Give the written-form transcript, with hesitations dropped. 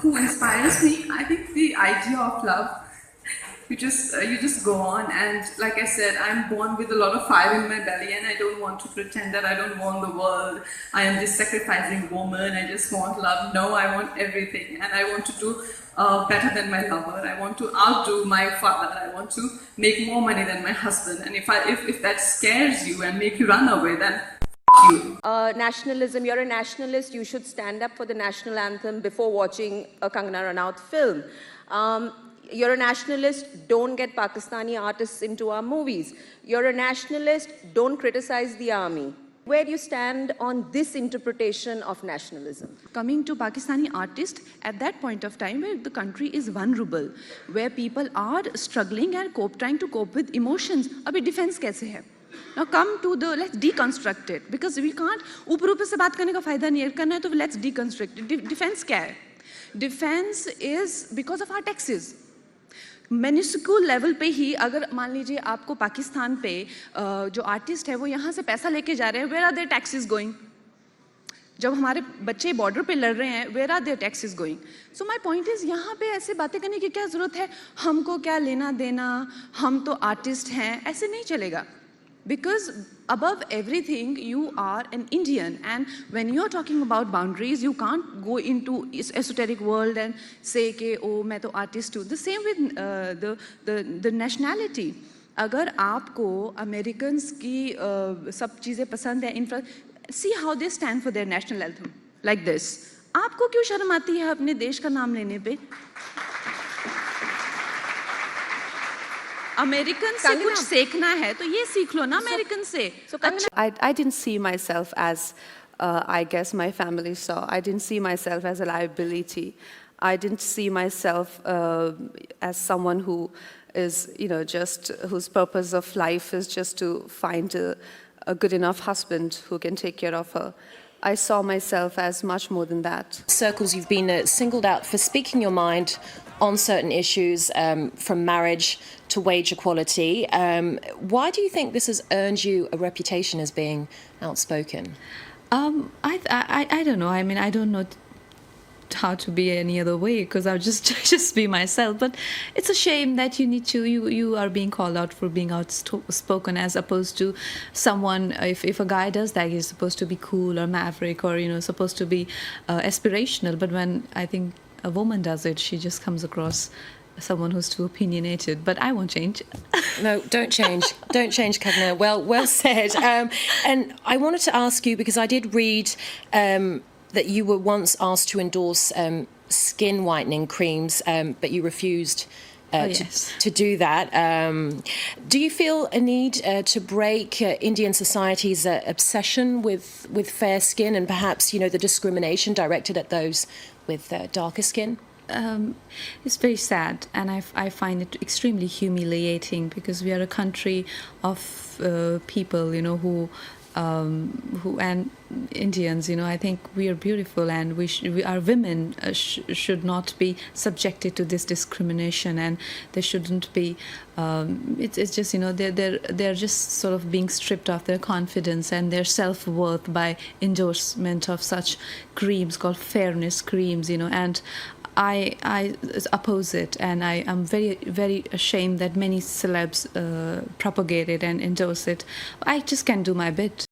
who inspires me. I think the idea of love. You just go on, and like I said, I'm born with a lot of fire in my belly, and I don't want to pretend that I don't want the world. I am this sacrificing woman. I just want love. No, I want everything, and I want to do better than my lover. I want to outdo my father. I want to make more money than my husband. And if that scares you and make you run away, then you. Nationalism, you're a nationalist, you should stand up for the national anthem before watching a Kangana Ranaut film. You're a nationalist, don't get Pakistani artists into our movies. You're a nationalist, don't criticize the army. Where do you stand on this interpretation of nationalism? Coming to Pakistani artists at that point of time where the country is vulnerable, where people are struggling and trying to cope with emotions. Abhi defense kaise hai? Now come to let's deconstruct it, because we can't, ऊपर से बात करने का फायदा नहीं है, करना है तो let's deconstruct it. Defense क्या है? Defense is because of our taxes. मिनिस्कूल लेवल पे ही अगर मान लीजिए आपको पाकिस्तान पे जो आर्टिस्ट है वो यहाँ से पैसा लेके जा रहे हैं, where are their taxes going? जब हमारे बच्चे बॉर्डर पे लड़ रहे हैं, where are their taxes going? So my point is, यहाँ पे ऐसे बातें करने की क्या ज़रूरत है? हमको क्या लेना देना, हम तो आर्टिस्ट हैं, ऐसे नहीं चलेगा. Because above everything, you are an Indian, and when you're talking about boundaries, you can't go into esoteric world and say कि oh मैं तो artist हूँ. The same with the nationality. अगर आपको Americans की सब चीज़ें पसंद है, see how they stand for their national anthem like this. आपको क्यों शर्म आती है अपने देश का नाम लेने पे? अमेरिकन से कुछ सीखना है तो ये सीख लो ना अमेरिकन से. I didn't see myself as I guess my family saw. I didn't see myself as a liability. I didn't see myself as someone who is, just whose purpose of life is just to find a good enough husband who can take care of her. I saw myself as much more than that. Circles, you've been singled out for speaking your mind on certain issues, from marriage to wage equality. Why do you think this has earned you a reputation as being outspoken? I don't know. I mean, I don't know how to be any other way, because I'll just be myself. But it's a shame that you are being called out for being outspoken, as opposed to someone, if a guy does that, he's supposed to be cool or maverick, or supposed to be aspirational. But when I think a woman does it, she just comes across someone who's too opinionated. But I won't change. No, don't change. Don't change, Kagna. Well said. And I wanted to ask you, because I did read that you were once asked to endorse skin whitening creams, but you refused to do that. Do you feel a need to break Indian society's obsession with fair skin, and perhaps, the discrimination directed at those with darker skin? It's very sad, and I find it extremely humiliating, because we are a country of people, who and Indians, I think we are beautiful, and our women should not be subjected to this discrimination, and they shouldn't be. It's just they're just sort of being stripped of their confidence and their self-worth by endorsement of such creams called fairness creams, and I oppose it, and I am very, very ashamed that many celebs propagate it and endorse it. I just can't do my bit.